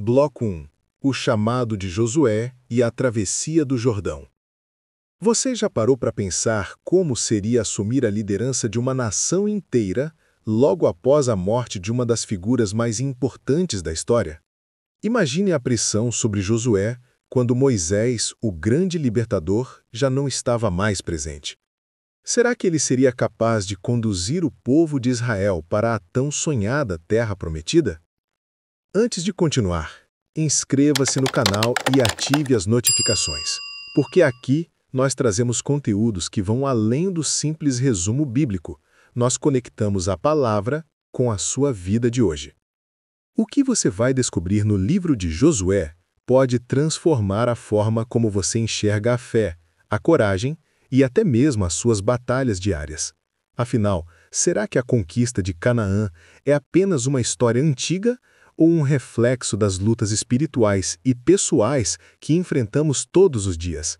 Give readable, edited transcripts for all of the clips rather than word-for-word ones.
Bloco 1. O chamado de Josué e a travessia do Jordão. Você já parou para pensar como seria assumir a liderança de uma nação inteira logo após a morte de uma das figuras mais importantes da história? Imagine a pressão sobre Josué quando Moisés, o grande libertador, já não estava mais presente. Será que ele seria capaz de conduzir o povo de Israel para a tão sonhada Terra Prometida? Antes de continuar, inscreva-se no canal e ative as notificações, porque aqui nós trazemos conteúdos que vão além do simples resumo bíblico. Nós conectamos a palavra com a sua vida de hoje. O que você vai descobrir no livro de Josué pode transformar a forma como você enxerga a fé, a coragem e até mesmo as suas batalhas diárias. Afinal, será que a conquista de Canaã é apenas uma história antiga ou um reflexo das lutas espirituais e pessoais que enfrentamos todos os dias?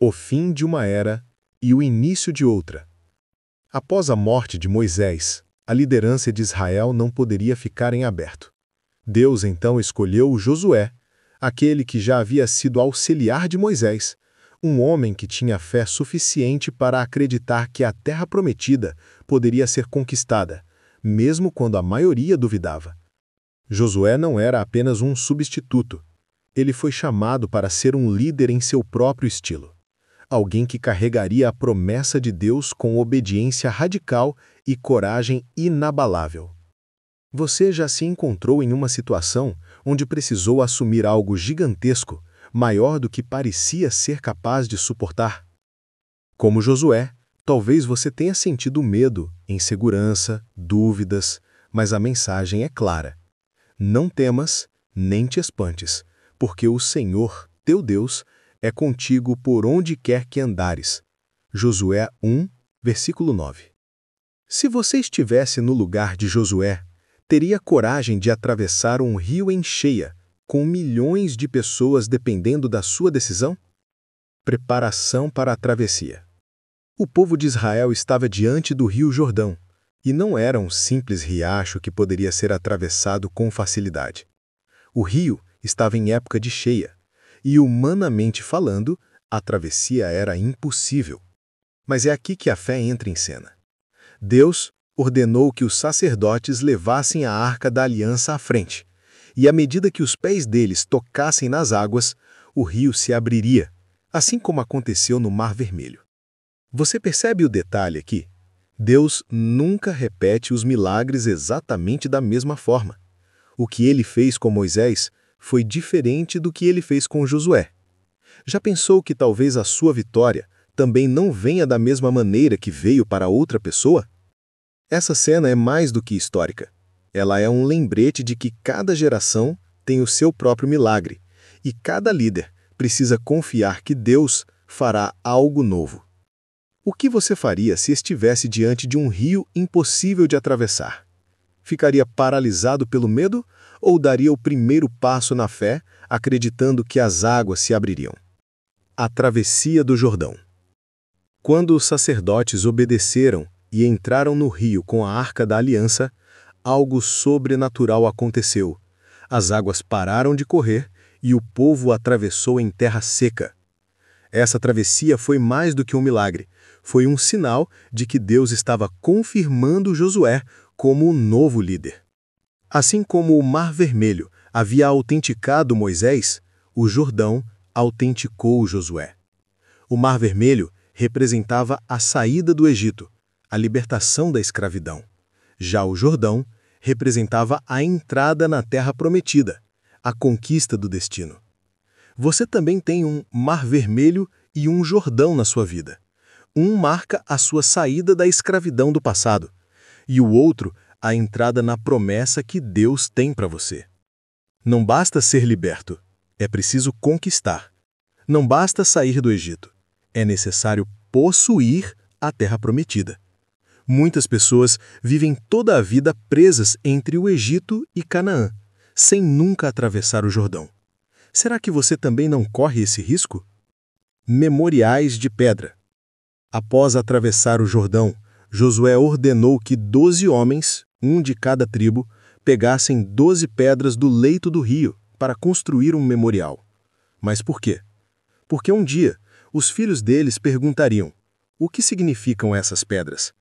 O fim de uma era e o início de outra. Após a morte de Moisés, a liderança de Israel não poderia ficar em aberto. Deus então escolheu Josué, aquele que já havia sido auxiliar de Moisés, um homem que tinha fé suficiente para acreditar que a terra prometida poderia ser conquistada, mesmo quando a maioria duvidava. Josué não era apenas um substituto. Ele foi chamado para ser um líder em seu próprio estilo. Alguém que carregaria a promessa de Deus com obediência radical e coragem inabalável. Você já se encontrou em uma situação onde precisou assumir algo gigantesco, maior do que parecia ser capaz de suportar? Como Josué, talvez você tenha sentido medo, insegurança, dúvidas, mas a mensagem é clara. Não temas, nem te espantes, porque o Senhor, teu Deus, é contigo por onde quer que andares. Josué 1, versículo 9. Se você estivesse no lugar de Josué, teria coragem de atravessar um rio em cheia, com milhões de pessoas dependendo da sua decisão? Preparação para a travessia. O povo de Israel estava diante do rio Jordão, e não era um simples riacho que poderia ser atravessado com facilidade. O rio estava em época de cheia, e humanamente falando, a travessia era impossível. Mas é aqui que a fé entra em cena. Deus ordenou que os sacerdotes levassem a Arca da Aliança à frente, e à medida que os pés deles tocassem nas águas, o rio se abriria, assim como aconteceu no Mar Vermelho. Você percebe o detalhe aqui? Deus nunca repete os milagres exatamente da mesma forma. O que ele fez com Moisés foi diferente do que ele fez com Josué. Já pensou que talvez a sua vitória também não venha da mesma maneira que veio para outra pessoa? Essa cena é mais do que histórica. Ela é um lembrete de que cada geração tem o seu próprio milagre, e cada líder precisa confiar que Deus fará algo novo. O que você faria se estivesse diante de um rio impossível de atravessar? Ficaria paralisado pelo medo ou daria o primeiro passo na fé, acreditando que as águas se abririam? A travessia do Jordão. Quando os sacerdotes obedeceram e entraram no rio com a Arca da Aliança, algo sobrenatural aconteceu. As águas pararam de correr e o povo atravessou em terra seca. Essa travessia foi mais do que um milagre. Foi um sinal de que Deus estava confirmando Josué como o novo líder. Assim como o Mar Vermelho havia autenticado Moisés, o Jordão autenticou Josué. O Mar Vermelho representava a saída do Egito, a libertação da escravidão. Já o Jordão representava a entrada na Terra Prometida, a conquista do destino. Você também tem um Mar Vermelho e um Jordão na sua vida. Um marca a sua saída da escravidão do passado, e o outro a entrada na promessa que Deus tem para você. Não basta ser liberto, é preciso conquistar. Não basta sair do Egito, é necessário possuir a Terra Prometida. Muitas pessoas vivem toda a vida presas entre o Egito e Canaã, sem nunca atravessar o Jordão. Será que você também não corre esse risco? Memoriais de pedra. Após atravessar o Jordão, Josué ordenou que 12 homens, um de cada tribo, pegassem 12 pedras do leito do rio, para construir um memorial. Mas por quê? Porque um dia, os filhos deles perguntariam: o que significam essas pedras?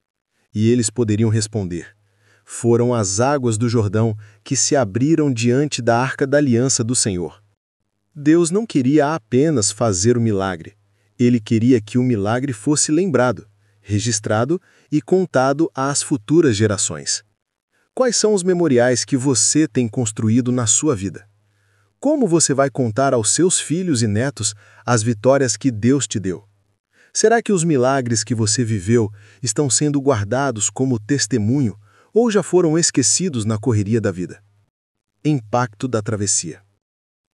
E eles poderiam responder: foram as águas do Jordão que se abriram diante da Arca da Aliança do Senhor. Deus não queria apenas fazer o milagre. Ele queria que o milagre fosse lembrado, registrado e contado às futuras gerações. Quais são os memoriais que você tem construído na sua vida? Como você vai contar aos seus filhos e netos as vitórias que Deus te deu? Será que os milagres que você viveu estão sendo guardados como testemunho ou já foram esquecidos na correria da vida? Impacto da travessia.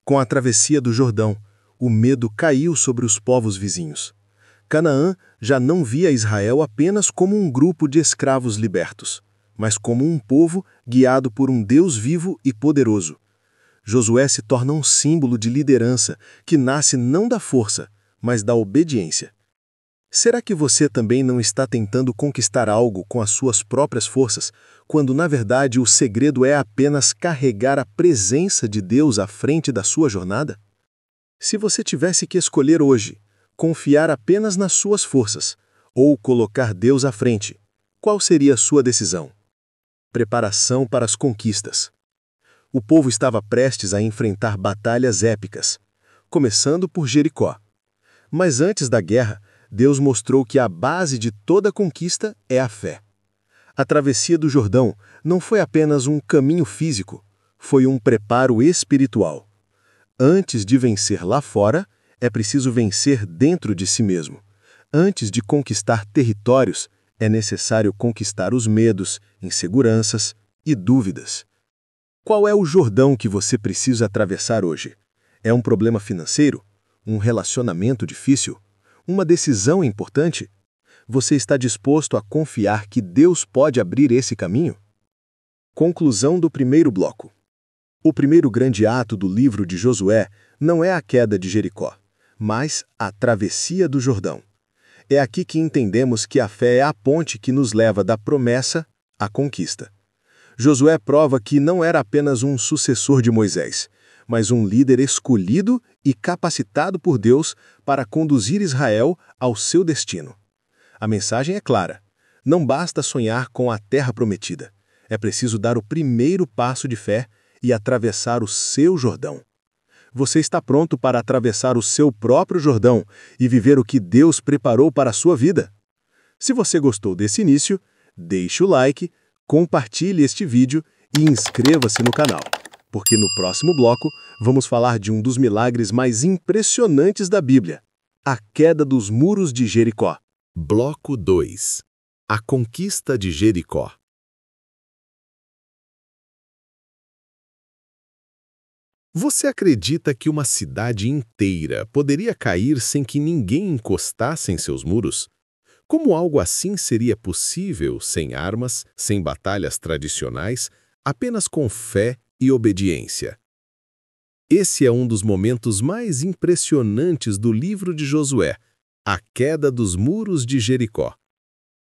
Com a travessia do Jordão, o medo caiu sobre os povos vizinhos. Canaã já não via Israel apenas como um grupo de escravos libertos, mas como um povo guiado por um Deus vivo e poderoso. Josué se torna um símbolo de liderança que nasce não da força, mas da obediência. Será que você também não está tentando conquistar algo com as suas próprias forças, quando na verdade o segredo é apenas carregar a presença de Deus à frente da sua jornada? Se você tivesse que escolher hoje, confiar apenas nas suas forças ou colocar Deus à frente, qual seria a sua decisão? Preparação para as conquistas. O povo estava prestes a enfrentar batalhas épicas, começando por Jericó. Mas antes da guerra, Deus mostrou que a base de toda conquista é a fé. A travessia do Jordão não foi apenas um caminho físico, foi um preparo espiritual. Antes de vencer lá fora, é preciso vencer dentro de si mesmo. Antes de conquistar territórios, é necessário conquistar os medos, inseguranças e dúvidas. Qual é o Jordão que você precisa atravessar hoje? É um problema financeiro? Um relacionamento difícil? Uma decisão importante? Você está disposto a confiar que Deus pode abrir esse caminho? Conclusão do primeiro bloco. O primeiro grande ato do livro de Josué não é a queda de Jericó, mas a travessia do Jordão. É aqui que entendemos que a fé é a ponte que nos leva da promessa à conquista. Josué prova que não era apenas um sucessor de Moisés, mas um líder escolhido e capacitado por Deus para conduzir Israel ao seu destino. A mensagem é clara: não basta sonhar com a terra prometida. É preciso dar o primeiro passo de fé e atravessar o seu Jordão. Você está pronto para atravessar o seu próprio Jordão e viver o que Deus preparou para a sua vida? Se você gostou desse início, deixe o like, compartilhe este vídeo e inscreva-se no canal, porque no próximo bloco vamos falar de um dos milagres mais impressionantes da Bíblia, a queda dos muros de Jericó. Bloco 2. A conquista de Jericó. Você acredita que uma cidade inteira poderia cair sem que ninguém encostasse em seus muros? Como algo assim seria possível sem armas, sem batalhas tradicionais, apenas com fé e obediência? Esse é um dos momentos mais impressionantes do livro de Josué, a queda dos muros de Jericó.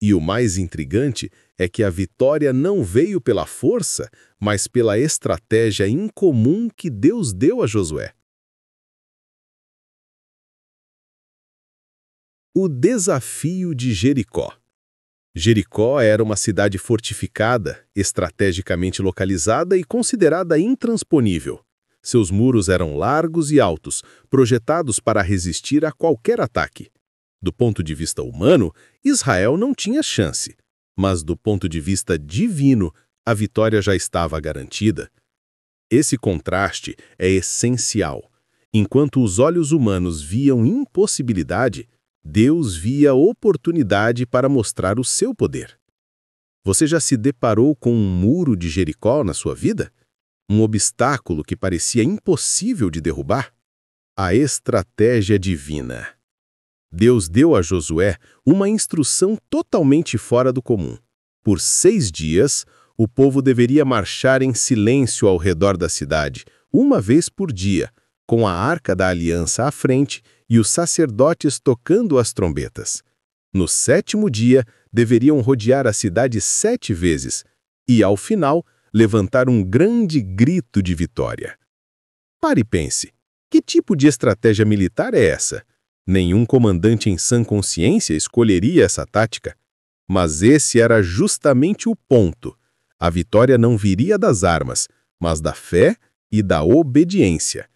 E o mais intrigante é que a vitória não veio pela força, mas pela estratégia incomum que Deus deu a Josué. O desafio de Jericó. Jericó era uma cidade fortificada, estrategicamente localizada e considerada intransponível. Seus muros eram largos e altos, projetados para resistir a qualquer ataque. Do ponto de vista humano, Israel não tinha chance, mas do ponto de vista divino, a vitória já estava garantida. Esse contraste é essencial. Enquanto os olhos humanos viam impossibilidade, Deus via oportunidade para mostrar o seu poder. Você já se deparou com um muro de Jericó na sua vida? Um obstáculo que parecia impossível de derrubar? A estratégia divina. Deus deu a Josué uma instrução totalmente fora do comum. Por 6 dias, o povo deveria marchar em silêncio ao redor da cidade, uma vez por dia, com a Arca da Aliança à frente e os sacerdotes tocando as trombetas. No 7º dia, deveriam rodear a cidade 7 vezes e, ao final, levantar um grande grito de vitória. Pare e pense. Que tipo de estratégia militar é essa? Nenhum comandante em sã consciência escolheria essa tática. Mas esse era justamente o ponto. A vitória não viria das armas, mas da fé e da obediência.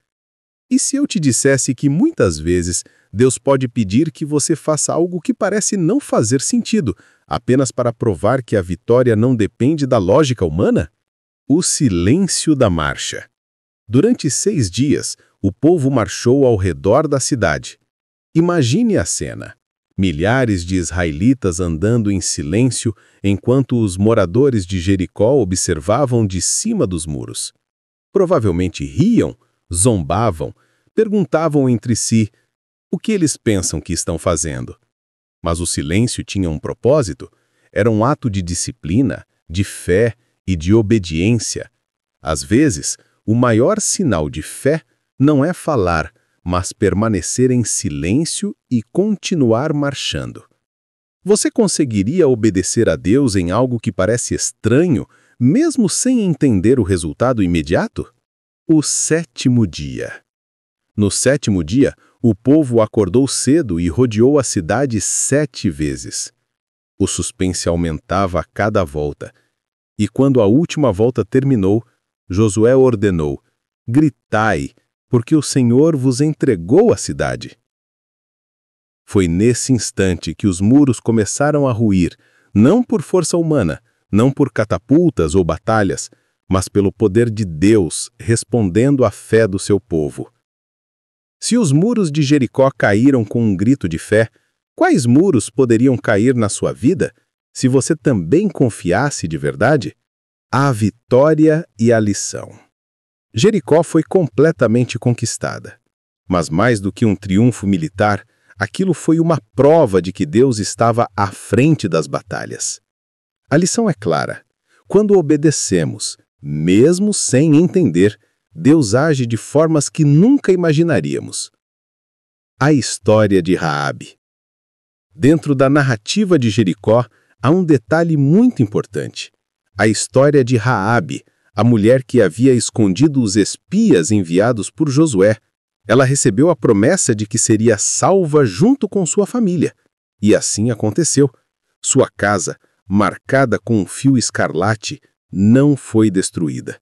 E se eu te dissesse que muitas vezes Deus pode pedir que você faça algo que parece não fazer sentido, apenas para provar que a vitória não depende da lógica humana? O silêncio da marcha. Durante 6 dias, o povo marchou ao redor da cidade. Imagine a cena. Milhares de israelitas andando em silêncio enquanto os moradores de Jericó observavam de cima dos muros. Provavelmente riam, zombavam, perguntavam entre si o que eles pensam que estão fazendo. Mas o silêncio tinha um propósito. Era um ato de disciplina, de fé e de obediência. Às vezes, o maior sinal de fé não é falar, mas permanecer em silêncio e continuar marchando. Você conseguiria obedecer a Deus em algo que parece estranho, mesmo sem entender o resultado imediato? O 7º dia. No 7º dia, o povo acordou cedo e rodeou a cidade 7 vezes. O suspense aumentava a cada volta. E quando a última volta terminou, Josué ordenou: gritai, porque o Senhor vos entregou a cidade. Foi nesse instante que os muros começaram a ruir, não por força humana, não por catapultas ou batalhas, mas pelo poder de Deus respondendo à fé do seu povo. Se os muros de Jericó caíram com um grito de fé, quais muros poderiam cair na sua vida se você também confiasse de verdade? A vitória e a lição. Jericó foi completamente conquistada. Mas mais do que um triunfo militar, aquilo foi uma prova de que Deus estava à frente das batalhas. A lição é clara. Quando obedecemos, mesmo sem entender, Deus age de formas que nunca imaginaríamos. A história de Raabe. Dentro da narrativa de Jericó, há um detalhe muito importante. A história de Raabe, a mulher que havia escondido os espias enviados por Josué. Ela recebeu a promessa de que seria salva junto com sua família. E assim aconteceu. Sua casa, marcada com um fio escarlate, não foi destruída.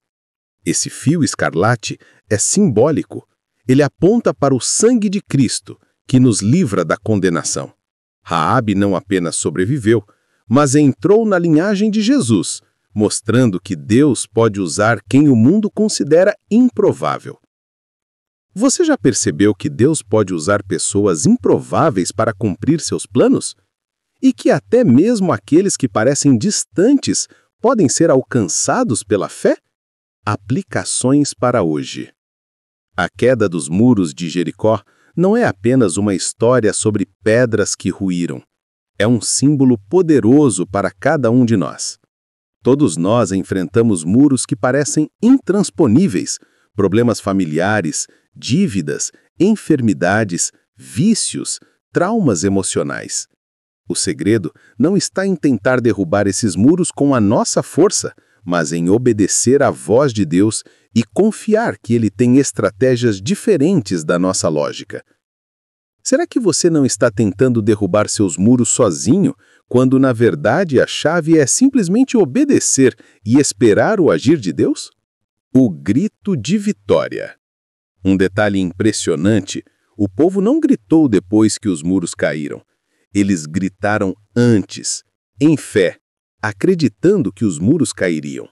Esse fio escarlate é simbólico. Ele aponta para o sangue de Cristo, que nos livra da condenação. Raabe não apenas sobreviveu, mas entrou na linhagem de Jesus, mostrando que Deus pode usar quem o mundo considera improvável. Você já percebeu que Deus pode usar pessoas improváveis para cumprir seus planos? E que até mesmo aqueles que parecem distantes podem ser alcançados pela fé? Aplicações para hoje. A queda dos muros de Jericó não é apenas uma história sobre pedras que ruíram. É um símbolo poderoso para cada um de nós. Todos nós enfrentamos muros que parecem intransponíveis, problemas familiares, dívidas, enfermidades, vícios, traumas emocionais. O segredo não está em tentar derrubar esses muros com a nossa força, mas em obedecer à voz de Deus e confiar que Ele tem estratégias diferentes da nossa lógica. Será que você não está tentando derrubar seus muros sozinho, quando na verdade a chave é simplesmente obedecer e esperar o agir de Deus? O grito de vitória. Um detalhe impressionante, o povo não gritou depois que os muros caíram. Eles gritaram antes, em fé, acreditando que os muros cairiam.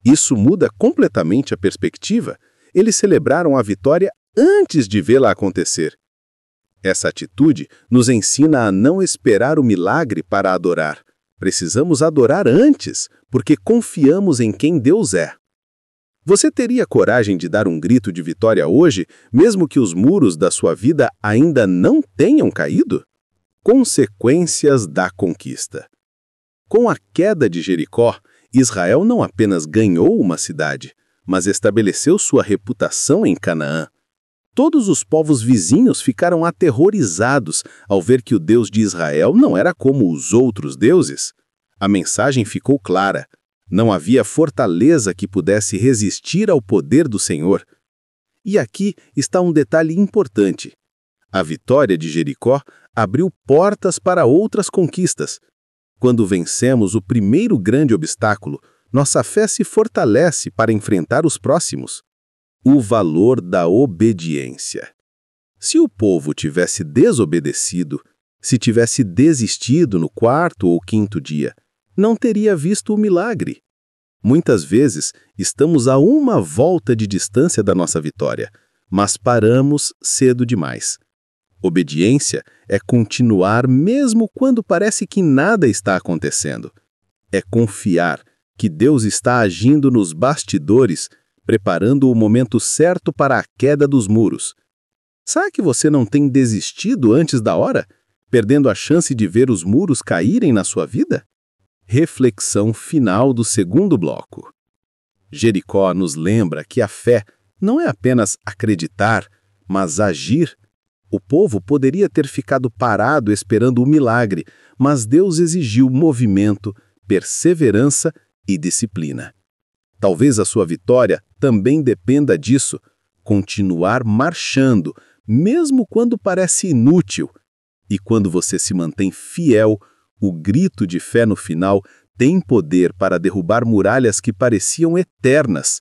Isso muda completamente a perspectiva. Eles celebraram a vitória antes de vê-la acontecer. Essa atitude nos ensina a não esperar o milagre para adorar. Precisamos adorar antes, porque confiamos em quem Deus é. Você teria coragem de dar um grito de vitória hoje, mesmo que os muros da sua vida ainda não tenham caído? Consequências da conquista. Com a queda de Jericó, Israel não apenas ganhou uma cidade, mas estabeleceu sua reputação em Canaã. Todos os povos vizinhos ficaram aterrorizados ao ver que o Deus de Israel não era como os outros deuses. A mensagem ficou clara. Não havia fortaleza que pudesse resistir ao poder do Senhor. E aqui está um detalhe importante. A vitória de Jericó abriu portas para outras conquistas. Quando vencemos o primeiro grande obstáculo, nossa fé se fortalece para enfrentar os próximos. O valor da obediência. Se o povo tivesse desobedecido, se tivesse desistido no quarto ou quinto dia, não teria visto o milagre. Muitas vezes estamos a uma volta de distância da nossa vitória, mas paramos cedo demais. Obediência é continuar mesmo quando parece que nada está acontecendo. É confiar que Deus está agindo nos bastidores, preparando o momento certo para a queda dos muros. Será que você não tem desistido antes da hora, perdendo a chance de ver os muros caírem na sua vida? Reflexão final do segundo bloco. Jericó nos lembra que a fé não é apenas acreditar, mas agir. O povo poderia ter ficado parado esperando o milagre, mas Deus exigiu movimento, perseverança e disciplina. Talvez a sua vitória também dependa disso, continuar marchando, mesmo quando parece inútil. E quando você se mantém fiel, o grito de fé no final tem poder para derrubar muralhas que pareciam eternas.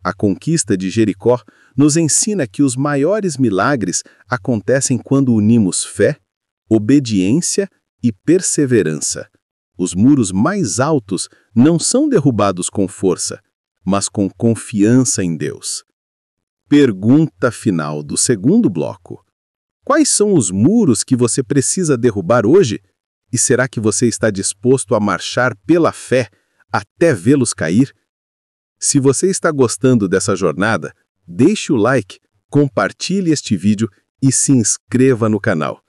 A conquista de Jericó nos ensina que os maiores milagres acontecem quando unimos fé, obediência e perseverança. Os muros mais altos não são derrubados com força, mas com confiança em Deus. Pergunta final do segundo bloco. Quais são os muros que você precisa derrubar hoje? E será que você está disposto a marchar pela fé até vê-los cair? Se você está gostando dessa jornada, deixe o like, compartilhe este vídeo e se inscreva no canal.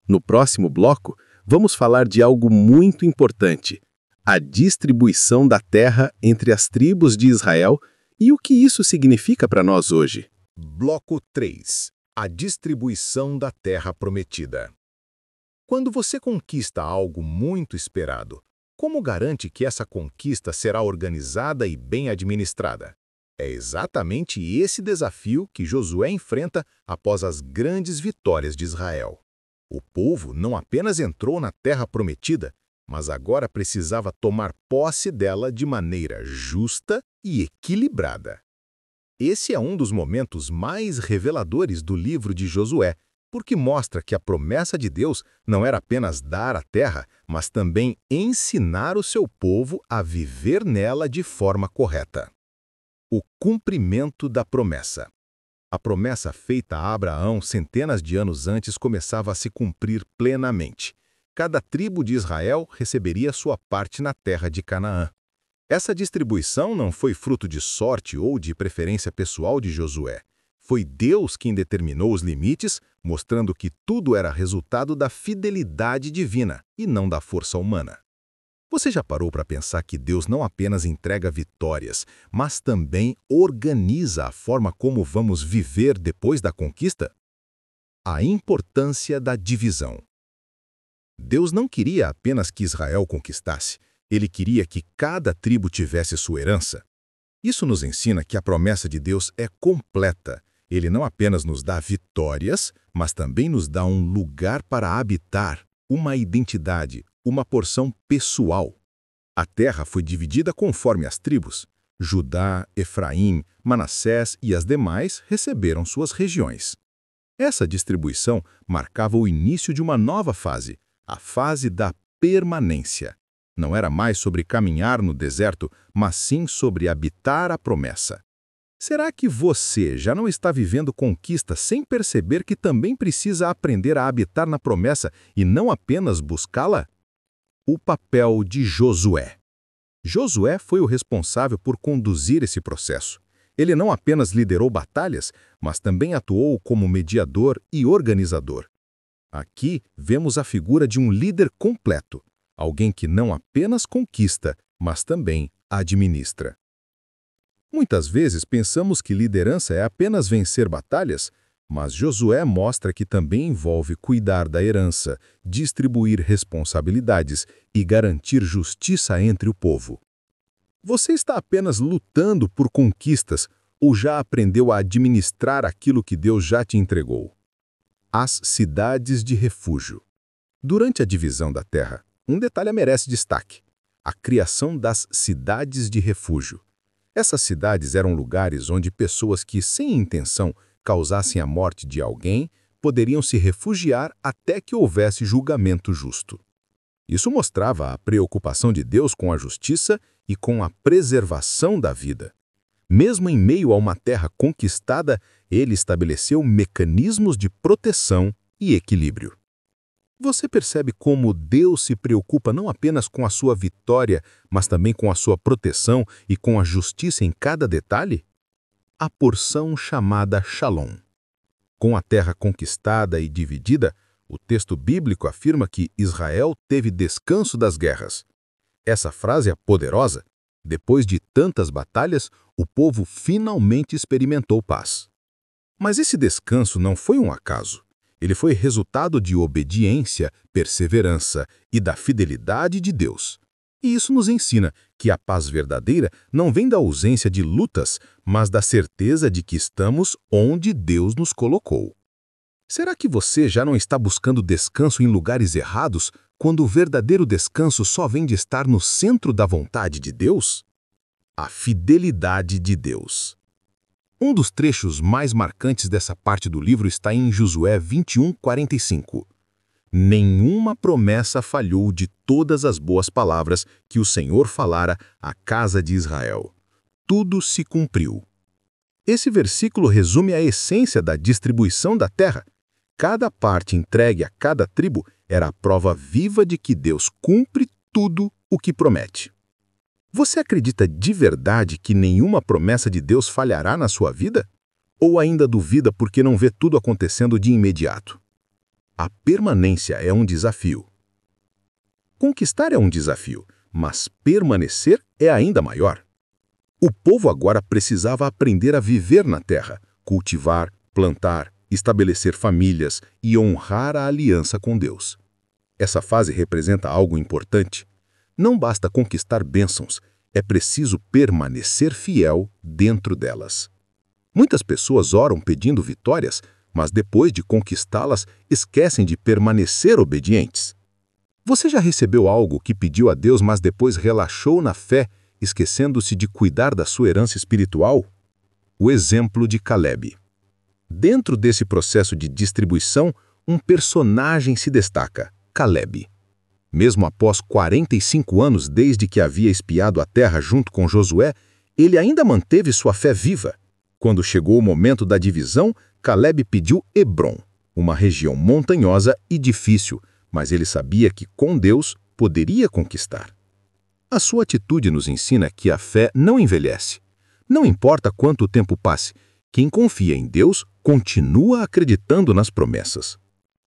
No próximo bloco, vamos falar de algo muito importante: a distribuição da terra entre as tribos de Israel e o que isso significa para nós hoje. Bloco 3. A distribuição da terra prometida. Quando você conquista algo muito esperado, como garante que essa conquista será organizada e bem administrada? É exatamente esse desafio que Josué enfrenta após as grandes vitórias de Israel. O povo não apenas entrou na terra prometida, mas agora precisava tomar posse dela de maneira justa e equilibrada. Esse é um dos momentos mais reveladores do livro de Josué, porque mostra que a promessa de Deus não era apenas dar a terra, mas também ensinar o seu povo a viver nela de forma correta. O cumprimento da promessa. A promessa feita a Abraão centenas de anos antes começava a se cumprir plenamente. Cada tribo de Israel receberia sua parte na terra de Canaã. Essa distribuição não foi fruto de sorte ou de preferência pessoal de Josué. Foi Deus quem determinou os limites, mostrando que tudo era resultado da fidelidade divina e não da força humana. Você já parou para pensar que Deus não apenas entrega vitórias, mas também organiza a forma como vamos viver depois da conquista? A importância da divisão. Deus não queria apenas que Israel conquistasse, ele queria que cada tribo tivesse sua herança. Isso nos ensina que a promessa de Deus é completa. Ele não apenas nos dá vitórias, mas também nos dá um lugar para habitar, uma identidade, uma porção pessoal. A terra foi dividida conforme as tribos. Judá, Efraim, Manassés e as demais receberam suas regiões. Essa distribuição marcava o início de uma nova fase, a fase da permanência. Não era mais sobre caminhar no deserto, mas sim sobre habitar a promessa. Será que você já não está vivendo conquista sem perceber que também precisa aprender a habitar na promessa e não apenas buscá-la? O papel de Josué. Josué foi o responsável por conduzir esse processo. Ele não apenas liderou batalhas, mas também atuou como mediador e organizador. Aqui vemos a figura de um líder completo, alguém que não apenas conquista, mas também administra. Muitas vezes pensamos que liderança é apenas vencer batalhas, mas Josué mostra que também envolve cuidar da herança, distribuir responsabilidades e garantir justiça entre o povo. Você está apenas lutando por conquistas ou já aprendeu a administrar aquilo que Deus já te entregou? As cidades de refúgio. Durante a divisão da terra, um detalhe merece destaque: a criação das cidades de refúgio. Essas cidades eram lugares onde pessoas que, sem intenção, causassem a morte de alguém, poderiam se refugiar até que houvesse julgamento justo. Isso mostrava a preocupação de Deus com a justiça e com a preservação da vida. Mesmo em meio a uma terra conquistada, ele estabeleceu mecanismos de proteção e equilíbrio. Você percebe como Deus se preocupa não apenas com a sua vitória, mas também com a sua proteção e com a justiça em cada detalhe? A porção chamada Shalom. Com a terra conquistada e dividida, o texto bíblico afirma que Israel teve descanso das guerras. Essa frase é poderosa. Depois de tantas batalhas, o povo finalmente experimentou paz. Mas esse descanso não foi um acaso. Ele foi resultado de obediência, perseverança e da fidelidade de Deus. E isso nos ensina que a paz verdadeira não vem da ausência de lutas, mas da certeza de que estamos onde Deus nos colocou. Será que você já não está buscando descanso em lugares errados, quando o verdadeiro descanso só vem de estar no centro da vontade de Deus? A fidelidade de Deus. Um dos trechos mais marcantes dessa parte do livro está em Josué 21:45. Nenhuma promessa falhou de todas as boas palavras que o Senhor falara à casa de Israel. Tudo se cumpriu. Esse versículo resume a essência da distribuição da terra. Cada parte entregue a cada tribo era a prova viva de que Deus cumpre tudo o que promete. Você acredita de verdade que nenhuma promessa de Deus falhará na sua vida? Ou ainda duvida porque não vê tudo acontecendo de imediato? A permanência é um desafio. Conquistar é um desafio, mas permanecer é ainda maior. O povo agora precisava aprender a viver na terra, cultivar, plantar, estabelecer famílias e honrar a aliança com Deus. Essa fase representa algo importante. Não basta conquistar bênçãos, é preciso permanecer fiel dentro delas. Muitas pessoas oram pedindo vitórias, mas depois de conquistá-las, esquecem de permanecer obedientes. Você já recebeu algo que pediu a Deus, mas depois relaxou na fé, esquecendo-se de cuidar da sua herança espiritual? O exemplo de Caleb. Dentro desse processo de distribuição, um personagem se destaca: Caleb. Mesmo após 45 anos desde que havia espiado a terra junto com Josué, ele ainda manteve sua fé viva. Quando chegou o momento da divisão, Caleb pediu Hebrom, uma região montanhosa e difícil, mas ele sabia que com Deus poderia conquistar. A sua atitude nos ensina que a fé não envelhece. Não importa quanto tempo passe, quem confia em Deus continua acreditando nas promessas.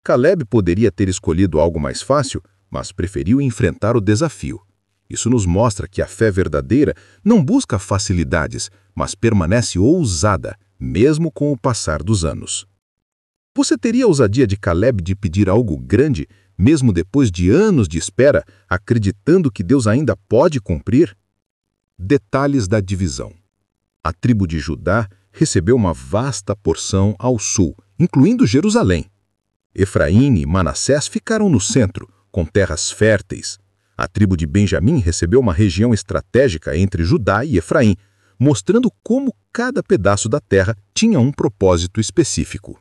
Caleb poderia ter escolhido algo mais fácil, mas preferiu enfrentar o desafio. Isso nos mostra que a fé verdadeira não busca facilidades, mas permanece ousada, mesmo com o passar dos anos. Você teria a ousadia de Caleb de pedir algo grande, mesmo depois de anos de espera, acreditando que Deus ainda pode cumprir? Detalhes da divisão. A tribo de Judá recebeu uma vasta porção ao sul, incluindo Jerusalém. Efraim e Manassés ficaram no centro, com terras férteis. A tribo de Benjamim recebeu uma região estratégica entre Judá e Efraim, mostrando como cada pedaço da terra tinha um propósito específico.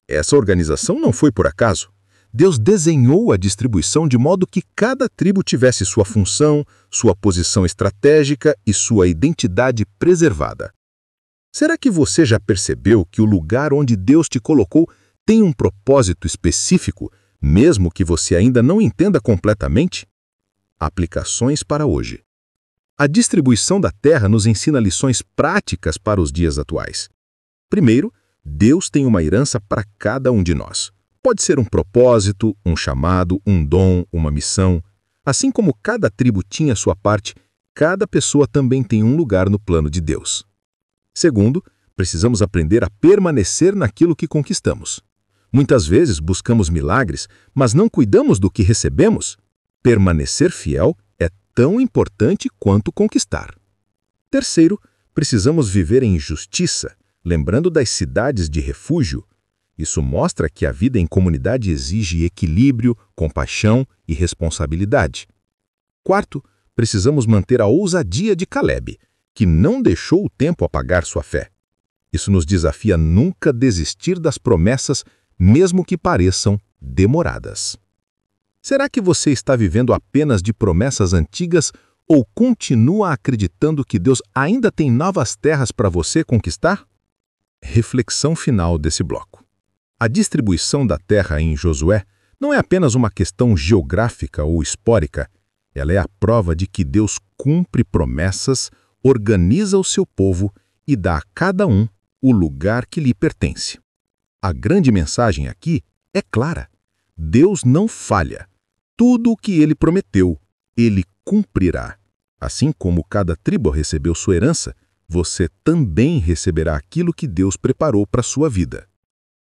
Essa organização não foi por acaso. Deus desenhou a distribuição de modo que cada tribo tivesse sua função, sua posição estratégica e sua identidade preservada. Será que você já percebeu que o lugar onde Deus te colocou tem um propósito específico, mesmo que você ainda não entenda completamente? Aplicações para hoje. A distribuição da terra nos ensina lições práticas para os dias atuais. Primeiro, Deus tem uma herança para cada um de nós. Pode ser um propósito, um chamado, um dom, uma missão. Assim como cada tribo tinha sua parte, cada pessoa também tem um lugar no plano de Deus. Segundo, precisamos aprender a permanecer naquilo que conquistamos. Muitas vezes buscamos milagres, mas não cuidamos do que recebemos. Permanecer fiel é tão importante quanto conquistar. Terceiro, precisamos viver em justiça, lembrando das cidades de refúgio. Isso mostra que a vida em comunidade exige equilíbrio, compaixão e responsabilidade. Quarto, precisamos manter a ousadia de Caleb, que não deixou o tempo apagar sua fé. Isso nos desafia a nunca desistir das promessas, mesmo que pareçam demoradas. Será que você está vivendo apenas de promessas antigas ou continua acreditando que Deus ainda tem novas terras para você conquistar? Reflexão final desse bloco. A distribuição da terra em Josué não é apenas uma questão geográfica ou histórica, ela é a prova de que Deus cumpre promessas, organiza o seu povo e dá a cada um o lugar que lhe pertence. A grande mensagem aqui é clara. Deus não falha. Tudo o que ele prometeu, ele cumprirá. Assim como cada tribo recebeu sua herança, você também receberá aquilo que Deus preparou para a sua vida.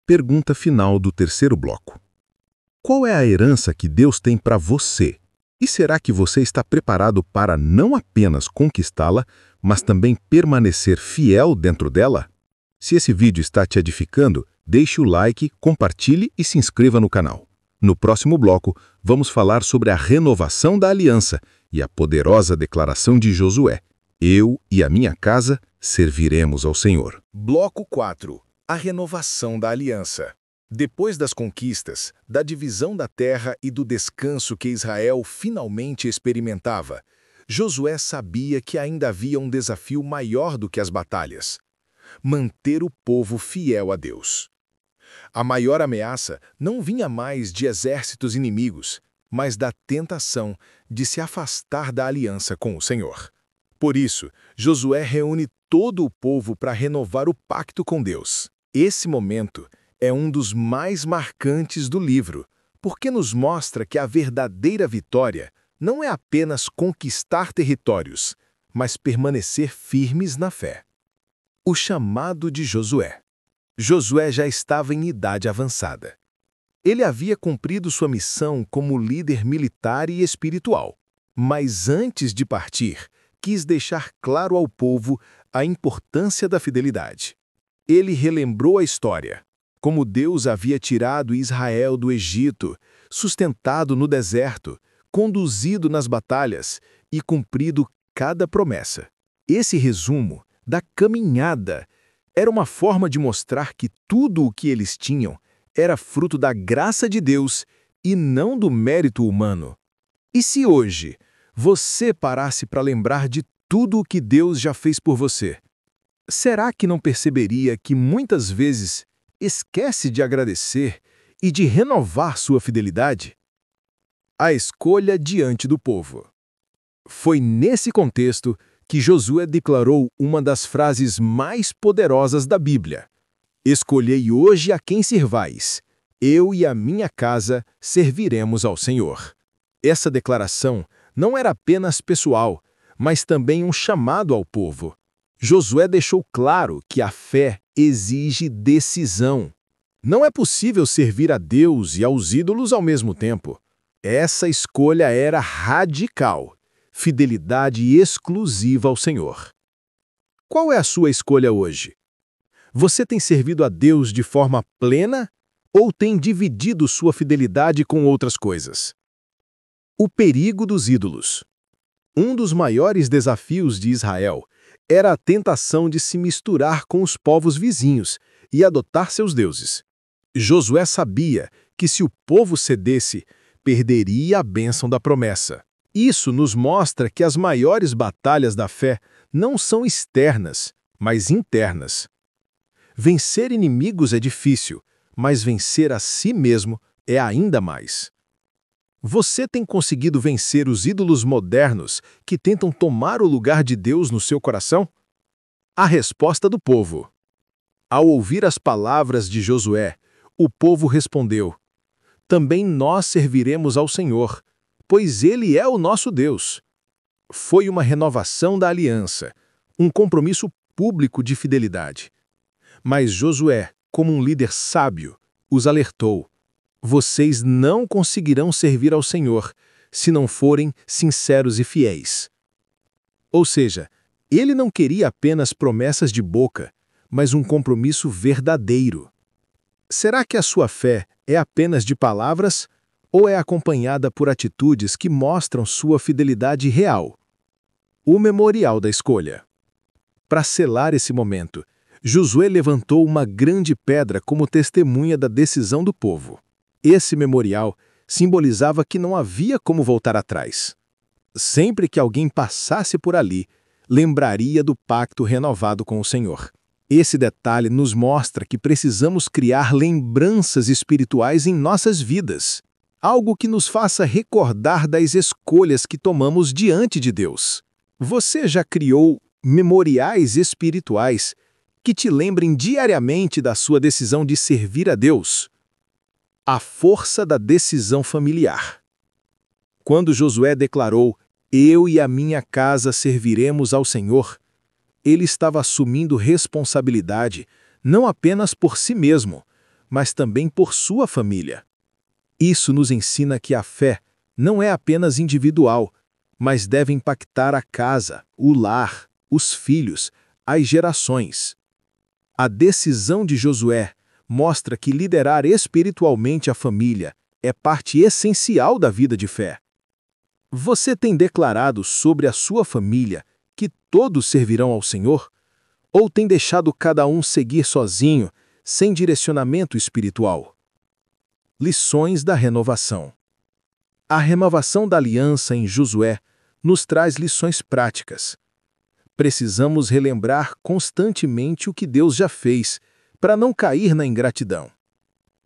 Pergunta final do terceiro bloco. Qual é a herança que Deus tem para você? E será que você está preparado para não apenas conquistá-la, mas também permanecer fiel dentro dela? Se esse vídeo está te edificando, deixe o like, compartilhe e se inscreva no canal. No próximo bloco, vamos falar sobre a renovação da aliança e a poderosa declaração de Josué: eu e a minha casa serviremos ao Senhor. Bloco 4. A renovação da aliança. Depois das conquistas, da divisão da terra e do descanso que Israel finalmente experimentava, Josué sabia que ainda havia um desafio maior do que as batalhas: manter o povo fiel a Deus. A maior ameaça não vinha mais de exércitos inimigos, mas da tentação de se afastar da aliança com o Senhor. Por isso, Josué reúne todo o povo para renovar o pacto com Deus. Esse momento é um dos mais marcantes do livro, porque nos mostra que a verdadeira vitória não é apenas conquistar territórios, mas permanecer firmes na fé. O chamado de Josué. Josué já estava em idade avançada. Ele havia cumprido sua missão como líder militar e espiritual, mas antes de partir, quis deixar claro ao povo a importância da fidelidade. Ele relembrou a história, como Deus havia tirado Israel do Egito, sustentado no deserto, conduzido nas batalhas e cumprido cada promessa. Esse resumo da caminhada era uma forma de mostrar que tudo o que eles tinham era fruto da graça de Deus e não do mérito humano. E se hoje você parasse para lembrar de tudo o que Deus já fez por você, será que não perceberia que muitas vezes esquece de agradecer e de renovar sua fidelidade? A escolha diante do povo. Foi nesse contexto que Josué declarou uma das frases mais poderosas da Bíblia: escolhei hoje a quem servais, eu e a minha casa serviremos ao Senhor. Essa declaração não era apenas pessoal, mas também um chamado ao povo. Josué deixou claro que a fé exige decisão. Não é possível servir a Deus e aos ídolos ao mesmo tempo. Essa escolha era radical. Fidelidade exclusiva ao Senhor. Qual é a sua escolha hoje? Você tem servido a Deus de forma plena ou tem dividido sua fidelidade com outras coisas? O perigo dos ídolos. Um dos maiores desafios de Israel era a tentação de se misturar com os povos vizinhos e adotar seus deuses. Josué sabia que se o povo cedesse, perderia a bênção da promessa. Isso nos mostra que as maiores batalhas da fé não são externas, mas internas. Vencer inimigos é difícil, mas vencer a si mesmo é ainda mais. Você tem conseguido vencer os ídolos modernos que tentam tomar o lugar de Deus no seu coração? A resposta do povo. Ao ouvir as palavras de Josué, o povo respondeu: também nós serviremos ao Senhor, pois Ele é o nosso Deus. Foi uma renovação da aliança, um compromisso público de fidelidade. Mas Josué, como um líder sábio, os alertou: vocês não conseguirão servir ao Senhor se não forem sinceros e fiéis. Ou seja, Ele não queria apenas promessas de boca, mas um compromisso verdadeiro. Será que a sua fé é apenas de palavras ou é acompanhada por atitudes que mostram sua fidelidade real? O memorial da escolha. Para selar esse momento, Josué levantou uma grande pedra como testemunha da decisão do povo. Esse memorial simbolizava que não havia como voltar atrás. Sempre que alguém passasse por ali, lembraria do pacto renovado com o Senhor. Esse detalhe nos mostra que precisamos criar lembranças espirituais em nossas vidas, algo que nos faça recordar das escolhas que tomamos diante de Deus. Você já criou memoriais espirituais que te lembrem diariamente da sua decisão de servir a Deus? A força da decisão familiar. Quando Josué declarou: "Eu e a minha casa serviremos ao Senhor", ele estava assumindo responsabilidade não apenas por si mesmo, mas também por sua família. Isso nos ensina que a fé não é apenas individual, mas deve impactar a casa, o lar, os filhos, as gerações. A decisão de Josué mostra que liderar espiritualmente a família é parte essencial da vida de fé. Você tem declarado sobre a sua família que todos servirão ao Senhor? Ou tem deixado cada um seguir sozinho, sem direcionamento espiritual? Lições da renovação. A renovação da aliança em Josué nos traz lições práticas. Precisamos relembrar constantemente o que Deus já fez, para não cair na ingratidão.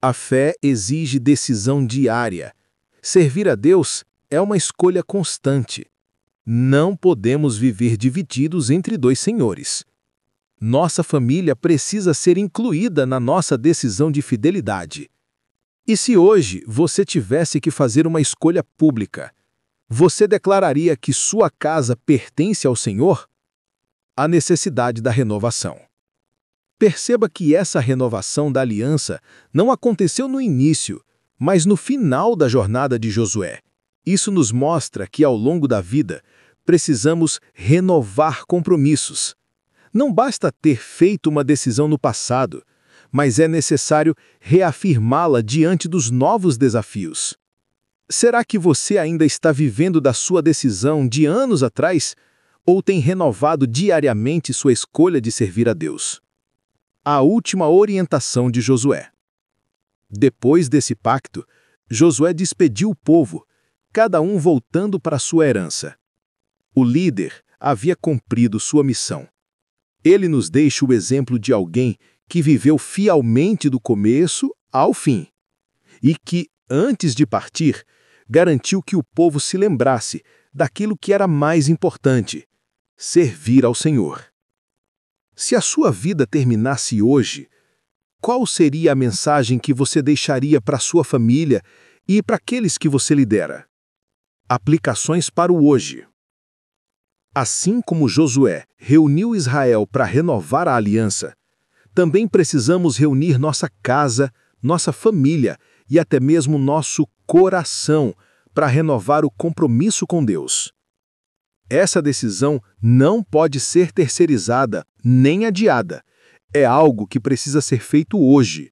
A fé exige decisão diária. Servir a Deus é uma escolha constante. Não podemos viver divididos entre dois senhores. Nossa família precisa ser incluída na nossa decisão de fidelidade. E se hoje você tivesse que fazer uma escolha pública, você declararia que sua casa pertence ao Senhor? A necessidade da renovação. Perceba que essa renovação da aliança não aconteceu no início, mas no final da jornada de Josué. Isso nos mostra que, ao longo da vida, precisamos renovar compromissos. Não basta ter feito uma decisão no passado, mas é necessário reafirmá-la diante dos novos desafios. Será que você ainda está vivendo da sua decisão de anos atrás, ou tem renovado diariamente sua escolha de servir a Deus? A última orientação de Josué. Depois desse pacto, Josué despediu o povo, cada um voltando para sua herança. O líder havia cumprido sua missão. Ele nos deixa o exemplo de alguém que viveu fielmente do começo ao fim e que, antes de partir, garantiu que o povo se lembrasse daquilo que era mais importante: servir ao Senhor. Se a sua vida terminasse hoje, qual seria a mensagem que você deixaria para sua família e para aqueles que você lidera? Aplicações para o hoje. Assim como Josué reuniu Israel para renovar a aliança, também precisamos reunir nossa casa, nossa família e até mesmo nosso coração para renovar o compromisso com Deus. Essa decisão não pode ser terceirizada nem adiada. É algo que precisa ser feito hoje.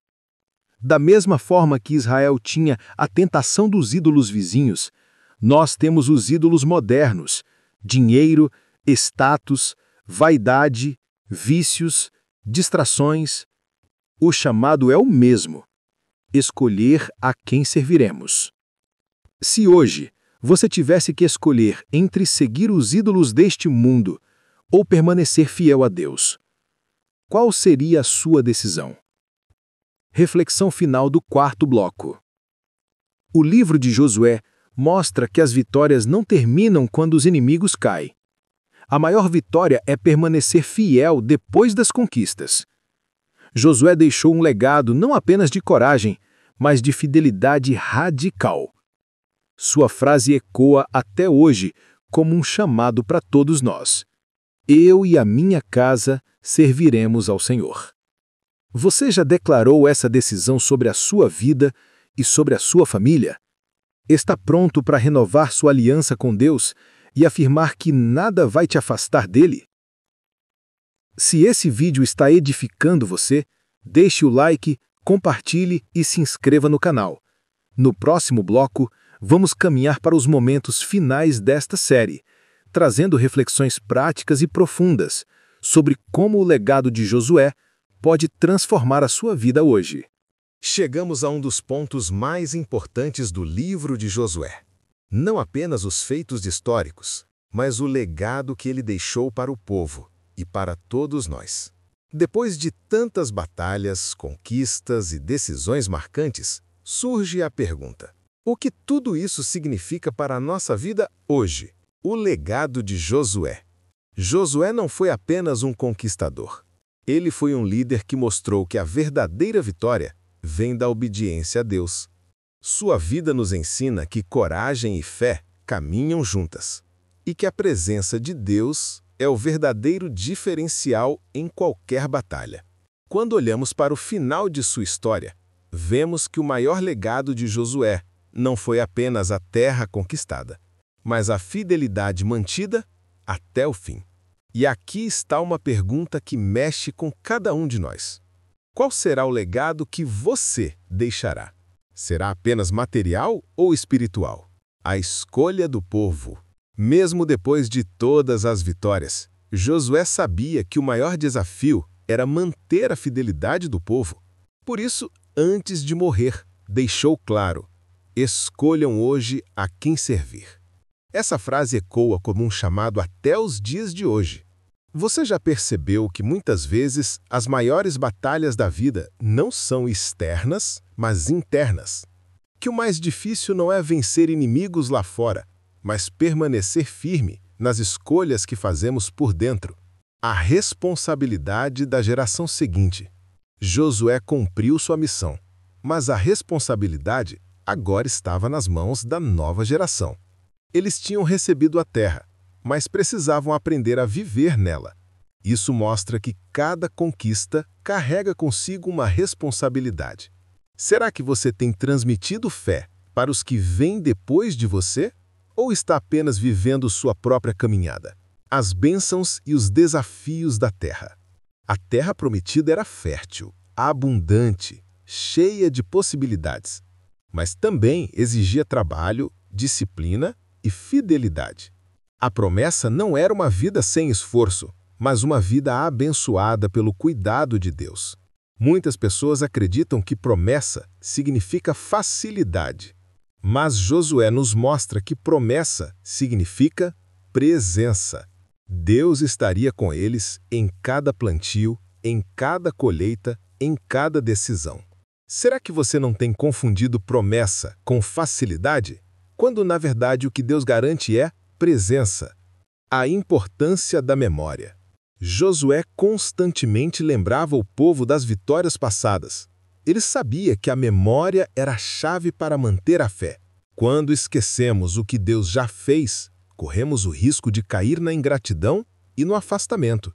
Da mesma forma que Israel tinha a tentação dos ídolos vizinhos, nós temos os ídolos modernos: dinheiro, status, vaidade, vícios, distrações. O chamado é o mesmo: escolher a quem serviremos. Se hoje você tivesse que escolher entre seguir os ídolos deste mundo ou permanecer fiel a Deus, qual seria a sua decisão? Reflexão final do quarto bloco. O livro de Josué mostra que as vitórias não terminam quando os inimigos caem. A maior vitória é permanecer fiel depois das conquistas. Josué deixou um legado não apenas de coragem, mas de fidelidade radical. Sua frase ecoa até hoje como um chamado para todos nós: eu e a minha casa serviremos ao Senhor. Você já declarou essa decisão sobre a sua vida e sobre a sua família? Está pronto para renovar sua aliança com Deus e afirmar que nada vai te afastar dele? Se esse vídeo está edificando você, deixe o like, compartilhe e se inscreva no canal. No próximo bloco, vamos caminhar para os momentos finais desta série, trazendo reflexões práticas e profundas sobre como o legado de Josué pode transformar a sua vida hoje. Chegamos a um dos pontos mais importantes do livro de Josué. Não apenas os feitos históricos, mas o legado que ele deixou para o povo e para todos nós. Depois de tantas batalhas, conquistas e decisões marcantes, surge a pergunta: o que tudo isso significa para a nossa vida hoje? O legado de Josué. Josué não foi apenas um conquistador. Ele foi um líder que mostrou que a verdadeira vitória vem da obediência a Deus. Sua vida nos ensina que coragem e fé caminham juntas, e que a presença de Deus é o verdadeiro diferencial em qualquer batalha. Quando olhamos para o final de sua história, vemos que o maior legado de Josué não foi apenas a terra conquistada, mas a fidelidade mantida até o fim. E aqui está uma pergunta que mexe com cada um de nós. Qual será o legado que você deixará? Será apenas material ou espiritual? A escolha do povo. Mesmo depois de todas as vitórias, Josué sabia que o maior desafio era manter a fidelidade do povo. Por isso, antes de morrer, deixou claro: escolham hoje a quem servir. Essa frase ecoa como um chamado até os dias de hoje. Você já percebeu que muitas vezes as maiores batalhas da vida não são externas, mas internas? Que o mais difícil não é vencer inimigos lá fora, mas permanecer firme nas escolhas que fazemos por dentro. A responsabilidade da geração seguinte. Josué cumpriu sua missão, mas a responsabilidade agora estava nas mãos da nova geração. Eles tinham recebido a terra, mas precisavam aprender a viver nela. Isso mostra que cada conquista carrega consigo uma responsabilidade. Será que você tem transmitido fé para os que vêm depois de você? Ou está apenas vivendo sua própria caminhada? As bênçãos e os desafios da terra. A terra prometida era fértil, abundante, cheia de possibilidades, mas também exigia trabalho, disciplina e fidelidade. A promessa não era uma vida sem esforço, mas uma vida abençoada pelo cuidado de Deus. Muitas pessoas acreditam que promessa significa facilidade, mas Josué nos mostra que promessa significa presença. Deus estaria com eles em cada plantio, em cada colheita, em cada decisão. Será que você não tem confundido promessa com facilidade? Quando, na verdade, o que Deus garante é presença. A importância da memória. Josué constantemente lembrava o povo das vitórias passadas. Ele sabia que a memória era a chave para manter a fé. Quando esquecemos o que Deus já fez, corremos o risco de cair na ingratidão e no afastamento.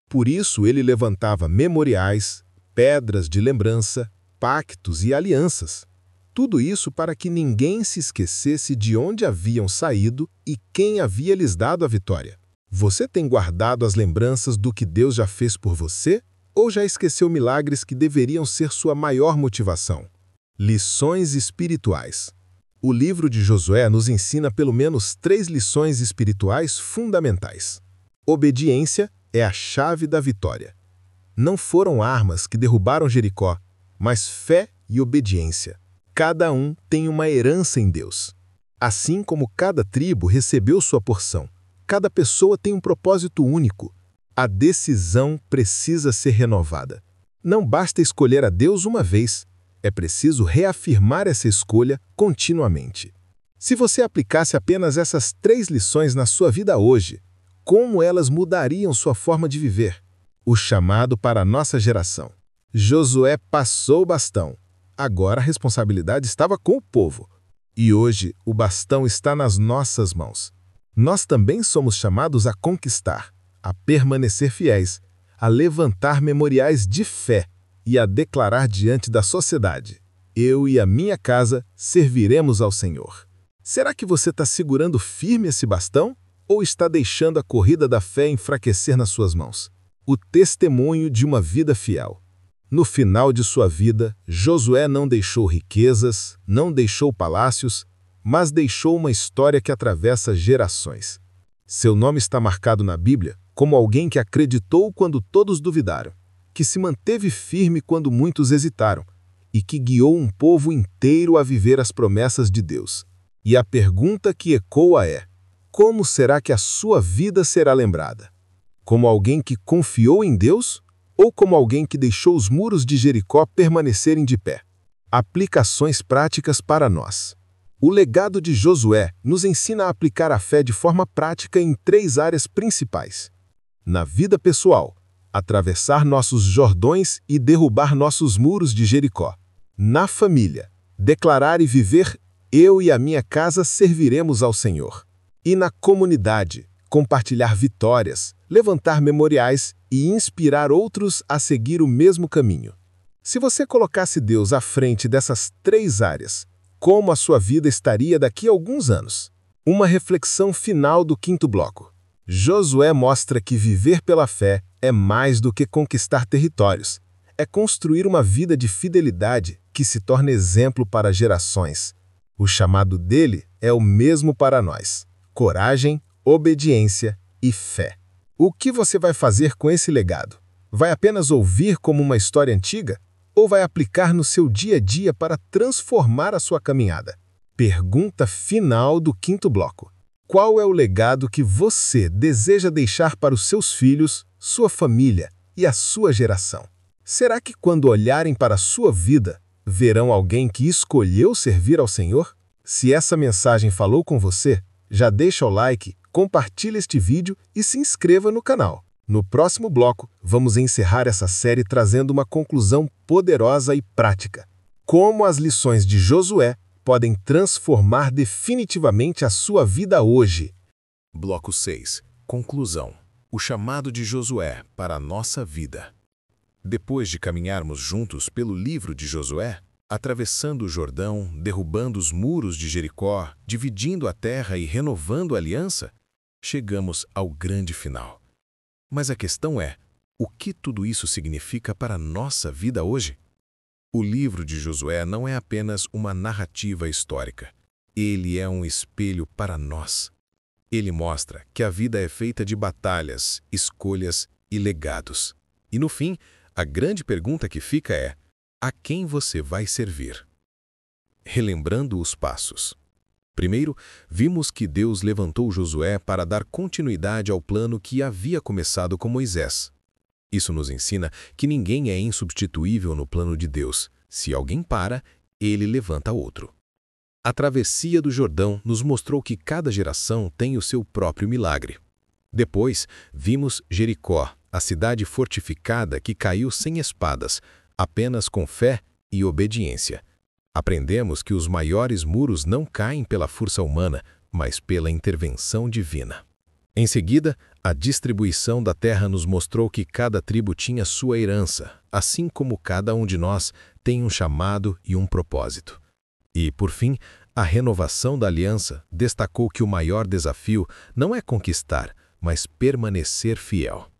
Por isso, ele levantava memoriais, pedras de lembrança, pactos e alianças. Tudo isso para que ninguém se esquecesse de onde haviam saído e quem havia lhes dado a vitória. Você tem guardado as lembranças do que Deus já fez por você? Ou já esqueceu milagres que deveriam ser sua maior motivação? Lições espirituais. O livro de Josué nos ensina pelo menos 3 lições espirituais fundamentais. Obediência é a chave da vitória. Não foram armas que derrubaram Jericó, mas fé e obediência. Cada um tem uma herança em Deus. Assim como cada tribo recebeu sua porção, cada pessoa tem um propósito único. A decisão precisa ser renovada. Não basta escolher a Deus uma vez, é preciso reafirmar essa escolha continuamente. Se você aplicasse apenas essas 3 lições na sua vida hoje, como elas mudariam sua forma de viver? O chamado para a nossa geração. Josué passou o bastão. Agora a responsabilidade estava com o povo. E hoje o bastão está nas nossas mãos. Nós também somos chamados a conquistar, a permanecer fiéis, a levantar memoriais de fé e a declarar diante da sociedade: eu e a minha casa serviremos ao Senhor. Será que você está segurando firme esse bastão ou está deixando a corrida da fé enfraquecer nas suas mãos? o testemunho de uma vida fiel. No final de sua vida, Josué não deixou riquezas, não deixou palácios, mas deixou uma história que atravessa gerações. Seu nome está marcado na Bíblia como alguém que acreditou quando todos duvidaram, que se manteve firme quando muitos hesitaram e que guiou um povo inteiro a viver as promessas de Deus. E a pergunta que ecoa é: como será que a sua vida será lembrada? Como alguém que confiou em Deus ou como alguém que deixou os muros de Jericó permanecerem de pé? Aplicações práticas para nós. O legado de Josué nos ensina a aplicar a fé de forma prática em 3 áreas principais. Na vida pessoal, atravessar nossos Jordões e derrubar nossos muros de Jericó. Na família, declarar e viver: eu e a minha casa serviremos ao Senhor. E na comunidade, compartilhar vitórias, levantar memoriais e inspirar outros a seguir o mesmo caminho. Se você colocasse Deus à frente dessas 3 áreas, como a sua vida estaria daqui a alguns anos? Uma reflexão final do 5º bloco. Josué mostra que viver pela fé é mais do que conquistar territórios. É construir uma vida de fidelidade que se torna exemplo para gerações. O chamado dele é o mesmo para nós: coragem, obediência e fé. O que você vai fazer com esse legado? Vai apenas ouvir como uma história antiga? Ou vai aplicar no seu dia a dia para transformar a sua caminhada? Pergunta final do 5º bloco. Qual é o legado que você deseja deixar para os seus filhos, sua família e a sua geração? Será que quando olharem para a sua vida, verão alguém que escolheu servir ao Senhor? Se essa mensagem falou com você, já deixa o like, compartilhe este vídeo e se inscreva no canal. No próximo bloco, vamos encerrar essa série trazendo uma conclusão poderosa e prática. Como as lições de Josué podem transformar definitivamente a sua vida hoje. Bloco 6. Conclusão. O chamado de Josué para a nossa vida. Depois de caminharmos juntos pelo livro de Josué, atravessando o Jordão, derrubando os muros de Jericó, dividindo a terra e renovando a aliança, chegamos ao grande final. Mas a questão é: o que tudo isso significa para a nossa vida hoje? O livro de Josué não é apenas uma narrativa histórica. Ele é um espelho para nós. Ele mostra que a vida é feita de batalhas, escolhas e legados. E no fim, a grande pergunta que fica é: a quem você vai servir? Relembrando os passos. Primeiro, vimos que Deus levantou Josué para dar continuidade ao plano que havia começado com Moisés. Isso nos ensina que ninguém é insubstituível no plano de Deus. Se alguém para, ele levanta outro. A travessia do Jordão nos mostrou que cada geração tem o seu próprio milagre. Depois, vimos Jericó, a cidade fortificada que caiu sem espadas, apenas com fé e obediência. Aprendemos que os maiores muros não caem pela força humana, mas pela intervenção divina. Em seguida, a distribuição da terra nos mostrou que cada tribo tinha sua herança, assim como cada um de nós tem um chamado e um propósito. E, por fim, a renovação da aliança destacou que o maior desafio não é conquistar, mas permanecer fiel.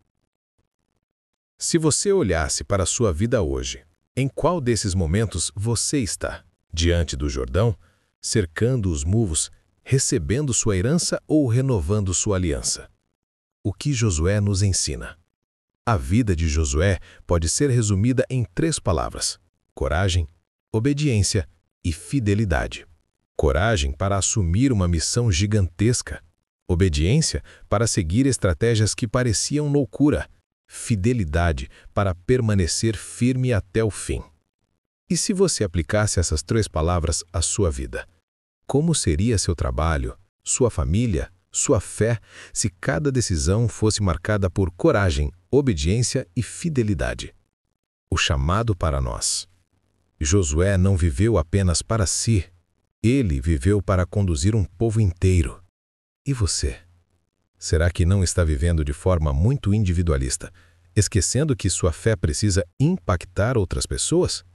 Se você olhasse para a sua vida hoje, em qual desses momentos você está? Diante do Jordão, cercando os muros, recebendo sua herança ou renovando sua aliança? O que Josué nos ensina? A vida de Josué pode ser resumida em 3 palavras: coragem, obediência e fidelidade. Coragem para assumir uma missão gigantesca. Obediência para seguir estratégias que pareciam loucura. Fidelidade para permanecer firme até o fim. E se você aplicasse essas 3 palavras à sua vida? Como seria seu trabalho, sua família, sua fé, se cada decisão fosse marcada por coragem, obediência e fidelidade? O chamado para nós. Josué não viveu apenas para si. Ele viveu para conduzir um povo inteiro. E você? Será que não está vivendo de forma muito individualista, esquecendo que sua fé precisa impactar outras pessoas?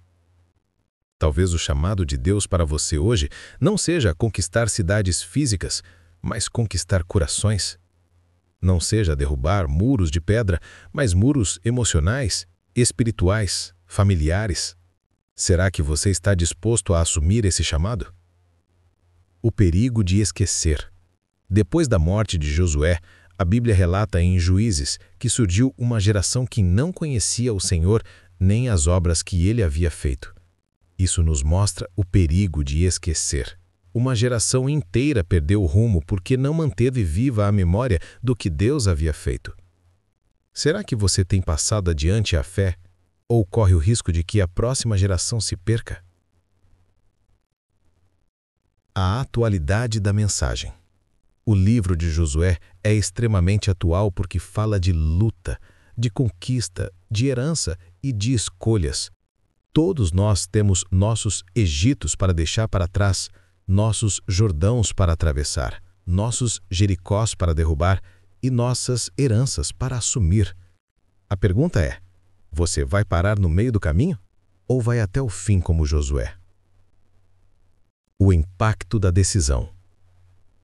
Talvez o chamado de Deus para você hoje não seja conquistar cidades físicas, mas conquistar corações. Não seja derrubar muros de pedra, mas muros emocionais, espirituais, familiares. Será que você está disposto a assumir esse chamado? O perigo de esquecer. Depois da morte de Josué, a Bíblia relata em Juízes que surgiu uma geração que não conhecia o Senhor nem as obras que ele havia feito. Isso nos mostra o perigo de esquecer. Uma geração inteira perdeu o rumo porque não manteve viva a memória do que Deus havia feito. Será que você tem passado adiante a fé ou corre o risco de que a próxima geração se perca? A atualidade da mensagem. O livro de Josué é extremamente atual porque fala de luta, de conquista, de herança e de escolhas. Todos nós temos nossos Egitos para deixar para trás, nossos Jordãos para atravessar, nossos Jericós para derrubar e nossas heranças para assumir. A pergunta é: você vai parar no meio do caminho ou vai até o fim como Josué? O impacto da decisão.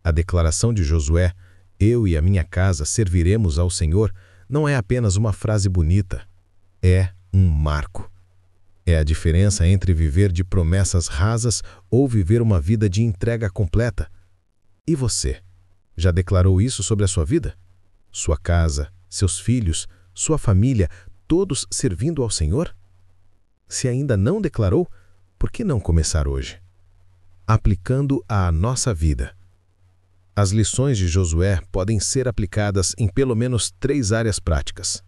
A declaração de Josué, "Eu e a minha casa serviremos ao Senhor", não é apenas uma frase bonita, é um marco. É a diferença entre viver de promessas rasas ou viver uma vida de entrega completa. E você? Já declarou isso sobre a sua vida? Sua casa, seus filhos, sua família, todos servindo ao Senhor? Se ainda não declarou, por que não começar hoje? Aplicando à nossa vida. As lições de Josué podem ser aplicadas em pelo menos 3 áreas práticas.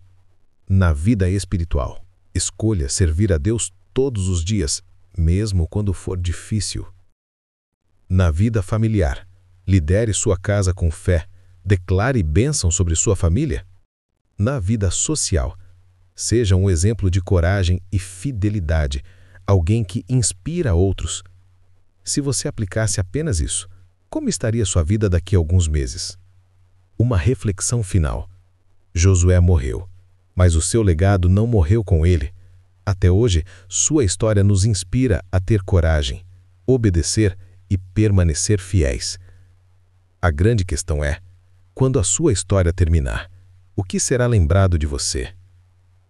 Na vida espiritual, escolha servir a Deus todos os dias, mesmo quando for difícil. Na vida familiar, lidere sua casa com fé, declare bênção sobre sua família. Na vida social, seja um exemplo de coragem e fidelidade, alguém que inspira outros. Se você aplicasse apenas isso, como estaria sua vida daqui a alguns meses? Uma reflexão final. Josué morreu, mas o seu legado não morreu com ele. Até hoje, sua história nos inspira a ter coragem, obedecer e permanecer fiéis. A grande questão é, quando a sua história terminar, o que será lembrado de você?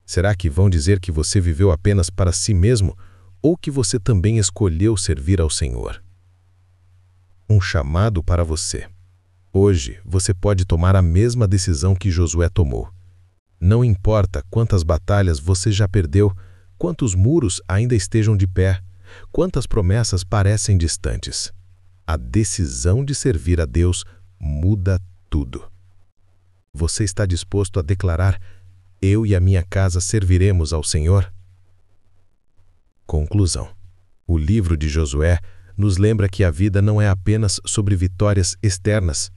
Será que vão dizer que você viveu apenas para si mesmo ou que você também escolheu servir ao Senhor? Um chamado para você. Hoje, você pode tomar a mesma decisão que Josué tomou. Não importa quantas batalhas você já perdeu, quantos muros ainda estejam de pé, quantas promessas parecem distantes. A decisão de servir a Deus muda tudo. Você está disposto a declarar: "Eu e a minha casa serviremos ao Senhor"? Conclusão. O livro de Josué nos lembra que a vida não é apenas sobre vitórias externas,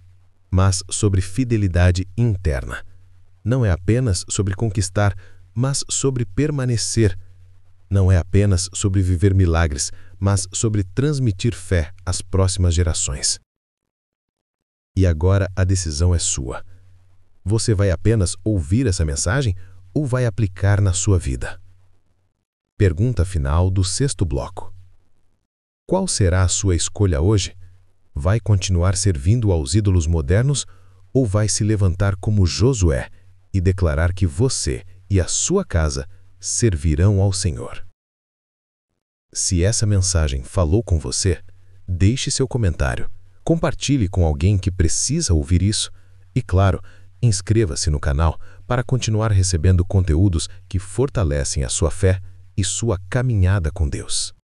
mas sobre fidelidade interna. Não é apenas sobre conquistar, mas sobre permanecer. Não é apenas sobre viver milagres, mas sobre transmitir fé às próximas gerações. E agora a decisão é sua. Você vai apenas ouvir essa mensagem ou vai aplicar na sua vida? Pergunta final do 6º bloco. Qual será a sua escolha hoje? Vai continuar servindo aos ídolos modernos ou vai se levantar como Josué e declarar que você e a sua casa servirão ao Senhor? Se essa mensagem falou com você, deixe seu comentário, compartilhe com alguém que precisa ouvir isso e, claro, inscreva-se no canal para continuar recebendo conteúdos que fortalecem a sua fé e sua caminhada com Deus.